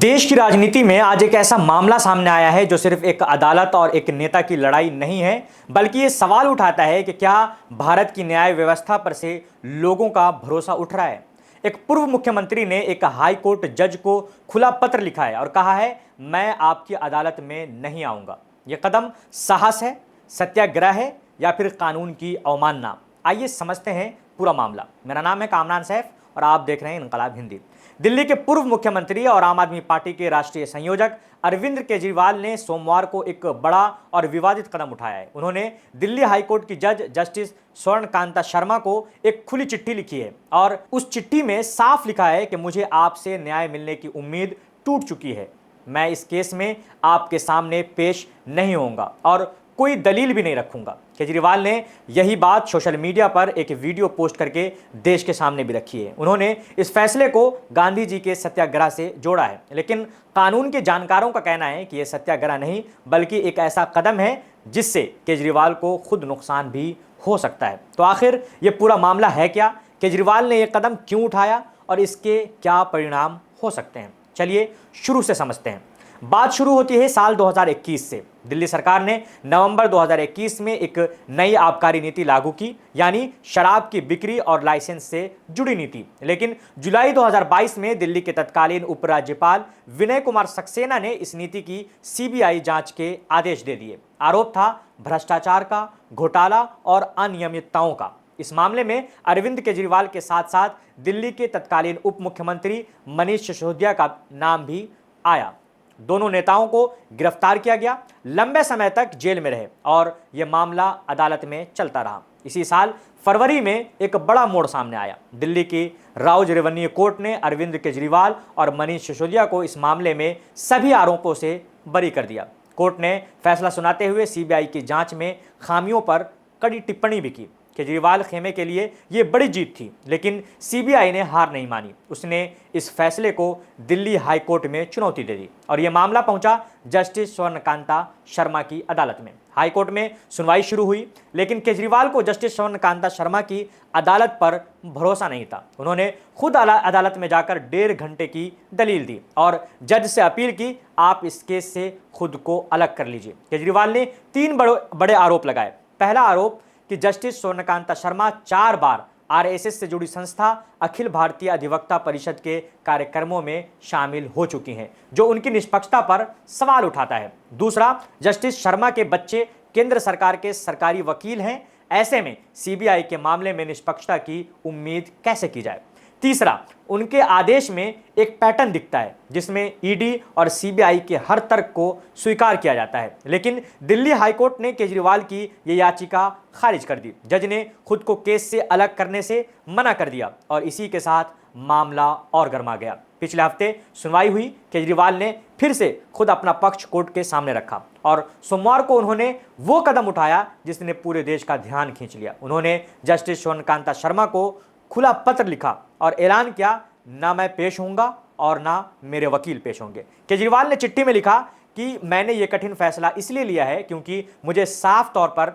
देश की राजनीति में आज एक ऐसा मामला सामने आया है जो सिर्फ एक अदालत और एक नेता की लड़ाई नहीं है, बल्कि ये सवाल उठाता है कि क्या भारत की न्याय व्यवस्था पर से लोगों का भरोसा उठ रहा है। एक पूर्व मुख्यमंत्री ने एक हाई कोर्ट जज को खुला पत्र लिखा है और कहा है, मैं आपकी अदालत में नहीं आऊंगा। यह कदम साहस है, सत्याग्रह है या फिर कानून की अवमानना। आइए समझते हैं पूरा मामला। मेरा नाम है कामरान सैफ और आप देख रहे हैं इनकलाब हिंदी। दिल्ली के पूर्व मुख्यमंत्री और आम आदमी पार्टी के राष्ट्रीय संयोजक अरविंद केजरीवाल ने सोमवार को एक बड़ा और विवादित कदम उठाया है। उन्होंने दिल्ली हाईकोर्ट की जज जस्टिस स्वर्णकांता शर्मा को एक खुली चिट्ठी लिखी है और उस चिट्ठी में साफ लिखा है कि मुझे आपसे न्याय मिलने की उम्मीद टूट चुकी है। मैं इस केस में आपके सामने पेश नहीं होऊंगा और कोई दलील भी नहीं रखूंगा। केजरीवाल ने यही बात सोशल मीडिया पर एक वीडियो पोस्ट करके देश के सामने भी रखी है। उन्होंने इस फैसले को गांधी जी के सत्याग्रह से जोड़ा है, लेकिन कानून के जानकारों का कहना है कि यह सत्याग्रह नहीं बल्कि एक ऐसा कदम है जिससे केजरीवाल को खुद नुकसान भी हो सकता है। तो आखिर यह पूरा मामला है क्या, केजरीवाल ने यह कदम क्यों उठाया और इसके क्या परिणाम हो सकते हैं, चलिए शुरू से समझते हैं। बात शुरू होती है साल 2021 से। दिल्ली सरकार ने नवंबर 2021 में एक नई आबकारी नीति लागू की, यानी शराब की बिक्री और लाइसेंस से जुड़ी नीति। लेकिन जुलाई 2022 में दिल्ली के तत्कालीन उपराज्यपाल विनय कुमार सक्सेना ने इस नीति की सीबीआई जांच के आदेश दे दिए। आरोप था भ्रष्टाचार का, घोटाला और अनियमितताओं का। इस मामले में अरविंद केजरीवाल के साथ साथ दिल्ली के तत्कालीन उप मुख्यमंत्री मनीष सिसोदिया का नाम भी आया। दोनों नेताओं को गिरफ्तार किया गया, लंबे समय तक जेल में रहे और यह मामला अदालत में चलता रहा। इसी साल फरवरी में एक बड़ा मोड़ सामने आया। दिल्ली की राउज रेवन्यू कोर्ट ने अरविंद केजरीवाल और मनीष सिसोदिया को इस मामले में सभी आरोपों से बरी कर दिया। कोर्ट ने फैसला सुनाते हुए सीबीआई की जांच में खामियों पर कड़ी टिप्पणी भी की। केजरीवाल खेमे के लिए यह बड़ी जीत थी, लेकिन सीबीआई ने हार नहीं मानी। उसने इस फैसले को दिल्ली हाई कोर्ट में चुनौती दे दी और यह मामला पहुंचा जस्टिस स्वर्णकांता शर्मा की अदालत में। हाई कोर्ट में सुनवाई शुरू हुई, लेकिन केजरीवाल को जस्टिस स्वर्णकांता शर्मा की अदालत पर भरोसा नहीं था। उन्होंने खुद अदालत में जाकर 1.5 घंटे की दलील दी और जज से अपील की, आप इस केस से खुद को अलग कर लीजिए। केजरीवाल ने 3 बड़े आरोप लगाए। पहला आरोप कि जस्टिस स्वर्णकांता शर्मा 4 बार आरएसएस से जुड़ी संस्था अखिल भारतीय अधिवक्ता परिषद के कार्यक्रमों में शामिल हो चुकी हैं, जो उनकी निष्पक्षता पर सवाल उठाता है। दूसरा, जस्टिस शर्मा के बच्चे केंद्र सरकार के सरकारी वकील हैं, ऐसे में सीबीआई के मामले में निष्पक्षता की उम्मीद कैसे की जाए। तीसरा, उनके आदेश में एक पैटर्न दिखता है जिसमें ईडी और सीबीआई के हर तर्क को स्वीकार किया जाता है, लेकिन दिल्ली हाईकोर्ट ने केजरीवाल की यह याचिका खारिज कर दी। जज ने खुद को केस से अलग करने से मना कर दिया और इसी के साथ मामला और गर्मा गया। पिछले हफ्ते सुनवाई हुई। केजरीवाल ने फिर से खुद अपना पक्ष कोर्ट के सामने रखा और सोमवार को उन्होंने वो कदम उठाया जिसने पूरे देश का ध्यान खींच लिया। उन्होंने जस्टिस स्वर्णकांता शर्मा को खुला पत्र लिखा और ऐलान किया, ना मैं पेश होऊंगा और ना मेरे वकील पेश होंगे। केजरीवाल ने चिट्ठी में लिखा कि मैंने ये कठिन फैसला इसलिए लिया है क्योंकि मुझे साफ तौर पर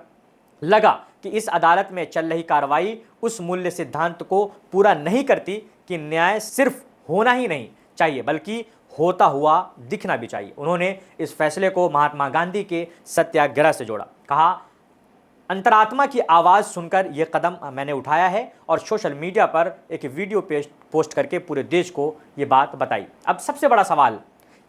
लगा कि इस अदालत में चल रही कार्रवाई उस मूल्य सिद्धांत को पूरा नहीं करती कि न्याय सिर्फ होना ही नहीं चाहिए बल्कि होता हुआ दिखना भी चाहिए। उन्होंने इस फैसले को महात्मा गांधी के सत्याग्रह से जोड़ा। कहा, अंतरात्मा की आवाज़ सुनकर यह कदम मैंने उठाया है और सोशल मीडिया पर एक वीडियो पोस्ट करके पूरे देश को ये बात बताई। अब सबसे बड़ा सवाल,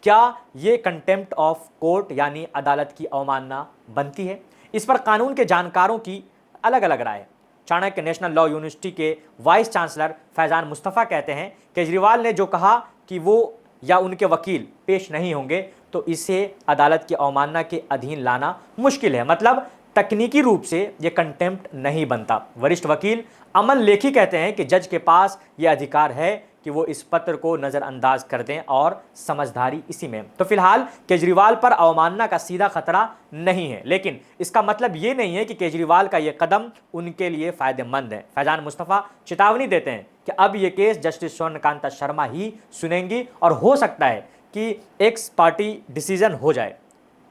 क्या ये कंटेम्प्ट ऑफ कोर्ट यानी अदालत की अवमानना बनती है? इस पर कानून के जानकारों की अलग अलग राय है। चाणक्य नेशनल लॉ यूनिवर्सिटी के वाइस चांसलर फैजान मुस्तफ़ा कहते हैं, केजरीवाल ने जो कहा कि वो या उनके वकील पेश नहीं होंगे तो इसे अदालत की अवमानना के अधीन लाना मुश्किल है, मतलब तकनीकी रूप से यह कंटेम्प्ट नहीं बनता। वरिष्ठ वकील अमन लेखी कहते हैं कि जज के पास यह अधिकार है कि वो इस पत्र को नजरअंदाज कर दें और समझदारी इसी में। तो फिलहाल केजरीवाल पर अवमानना का सीधा खतरा नहीं है, लेकिन इसका मतलब ये नहीं है कि केजरीवाल का यह कदम उनके लिए फायदेमंद है। फैजान मुस्तफ़ा चेतावनी देते हैं कि अब यह केस जस्टिस स्वर्णकांता शर्मा ही सुनेंगी और हो सकता है कि एक्स पार्टी डिसीजन हो जाए।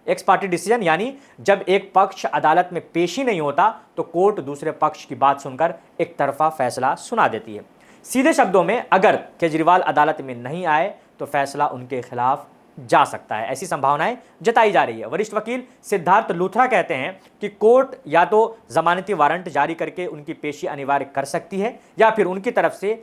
एक्स पार्टी डिसीजन यानी जब एक पक्ष अदालत में पेश ही नहीं होता तो कोर्ट दूसरे पक्ष की बात सुनकर एक तरफा फैसला सुना देती है। सीधे शब्दों में, अगर केजरीवाल अदालत में नहीं आए तो फैसला उनके खिलाफ जा सकता है। ऐसी संभावनाएं जताई जा रही है। वरिष्ठ वकील सिद्धार्थ लूथरा कहते हैं कि कोर्ट या तो जमानती वारंट जारी करके उनकी पेशी अनिवार्य कर सकती है या फिर उनकी तरफ से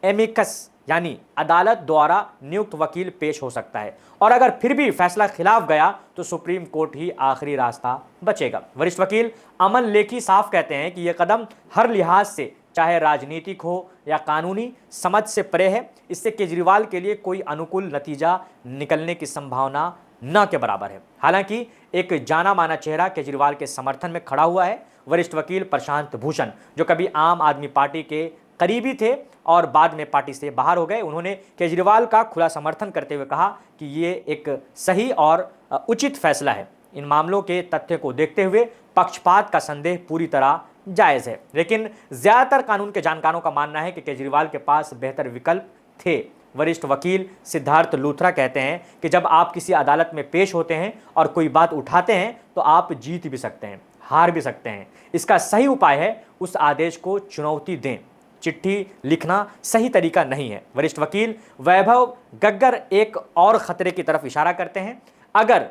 एमिकस यानी अदालत द्वारा नियुक्त वकील पेश हो सकता है, और अगर फिर भी फैसला खिलाफ गया तो सुप्रीम कोर्ट ही आखिरी रास्ता बचेगा। वरिष्ठ वकील अमन लेखी साफ कहते हैं कि यह कदम हर लिहाज से, चाहे राजनीतिक हो या कानूनी, समझ से परे है। इससे केजरीवाल के लिए कोई अनुकूल नतीजा निकलने की संभावना न के बराबर है। हालांकि एक जाना माना चेहरा केजरीवाल के समर्थन में खड़ा हुआ है। वरिष्ठ वकील प्रशांत भूषण, जो कभी आम आदमी पार्टी के करीबी थे और बाद में पार्टी से बाहर हो गए, उन्होंने केजरीवाल का खुला समर्थन करते हुए कहा कि ये एक सही और उचित फैसला है। इन मामलों के तथ्य को देखते हुए पक्षपात का संदेह पूरी तरह जायज़ है, लेकिन ज्यादातर कानून के जानकारों का मानना है कि केजरीवाल के पास बेहतर विकल्प थे। वरिष्ठ वकील सिद्धार्थ लूथरा कहते हैं कि जब आप किसी अदालत में पेश होते हैं और कोई बात उठाते हैं तो आप जीत भी सकते हैं, हार भी सकते हैं। इसका सही उपाय है उस आदेश को चुनौती दें। चिट्ठी लिखना सही तरीका नहीं है। वरिष्ठ वकील वैभव गग्गर एक और खतरे की तरफ इशारा करते हैं। अगर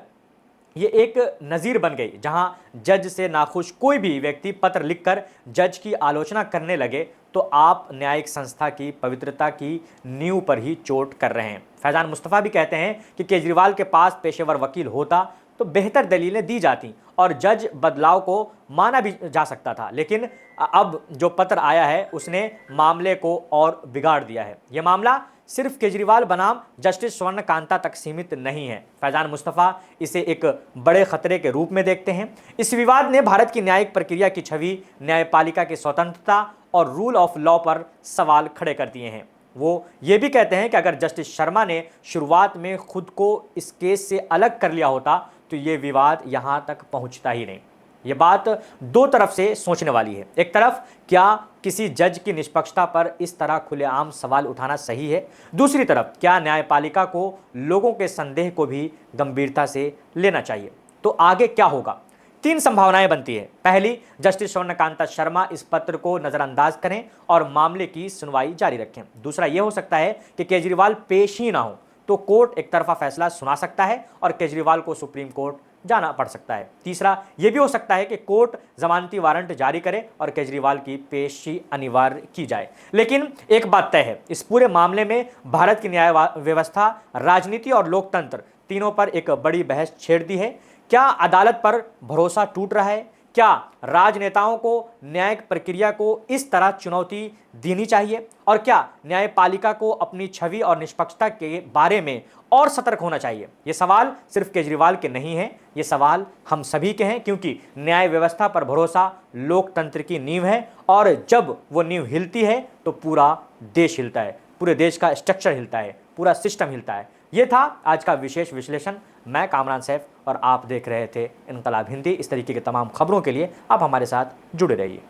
ये एक नज़ीर बन गई जहां जज से नाखुश कोई भी व्यक्ति पत्र लिखकर जज की आलोचना करने लगे, तो आप न्यायिक संस्था की पवित्रता की नींव पर ही चोट कर रहे हैं। फैजान मुस्तफ़ा भी कहते हैं कि केजरीवाल के पास पेशेवर वकील होता तो बेहतर दलीलें दी जाती और जज बदलाव को माना भी जा सकता था, लेकिन अब जो पत्र आया है उसने मामले को और बिगाड़ दिया है। यह मामला सिर्फ केजरीवाल बनाम जस्टिस स्वर्ण कांता तक सीमित नहीं है। फैजान मुस्तफ़ा इसे एक बड़े खतरे के रूप में देखते हैं। इस विवाद ने भारत की न्यायिक प्रक्रिया की छवि, न्यायपालिका की स्वतंत्रता और रूल ऑफ लॉ पर सवाल खड़े कर दिए हैं। वो ये भी कहते हैं कि अगर जस्टिस शर्मा ने शुरुआत में खुद को इस केस से अलग कर लिया होता तो ये विवाद यहाँ तक पहुँचता ही नहीं। ये बात दो तरफ से सोचने वाली है। एक तरफ, क्या किसी जज की निष्पक्षता पर इस तरह खुलेआम सवाल उठाना सही है? दूसरी तरफ, क्या न्यायपालिका को लोगों के संदेह को भी गंभीरता से लेना चाहिए? तो आगे क्या होगा? तीन संभावनाएं बनती है। पहली, जस्टिस स्वर्णकांता शर्मा इस पत्र को नजरअंदाज करें और मामले की सुनवाई जारी रखें। दूसरा यह हो सकता है कि केजरीवाल पेश ही ना हो तो कोर्ट एक तरफा फैसला सुना सकता है और केजरीवाल को सुप्रीम कोर्ट जाना पड़ सकता है। तीसरा यह भी हो सकता है कि कोर्ट जमानती वारंट जारी करे और केजरीवाल की पेशी अनिवार्य की जाए। लेकिन एक बात तय है, इस पूरे मामले में भारत की न्याय व्यवस्था, राजनीति और लोकतंत्र तीनों पर एक बड़ी बहस छेड़ दी है। क्या अदालत पर भरोसा टूट रहा है? क्या राजनेताओं को न्यायिक प्रक्रिया को इस तरह चुनौती देनी चाहिए? और क्या न्यायपालिका को अपनी छवि और निष्पक्षता के बारे में और सतर्क होना चाहिए? ये सवाल सिर्फ केजरीवाल के नहीं हैं, ये सवाल हम सभी के हैं, क्योंकि न्याय व्यवस्था पर भरोसा लोकतंत्र की नींव है और जब वो नींव हिलती है तो पूरा देश हिलता है, पूरे देश का स्ट्रक्चर हिलता है, पूरा सिस्टम हिलता है। ये था आज का विशेष विश्लेषण। मैं कामरान सैफ और आप देख रहे थे इनकलाब हिंदी। इस तरीके के तमाम खबरों के लिए आप हमारे साथ जुड़े रहिए।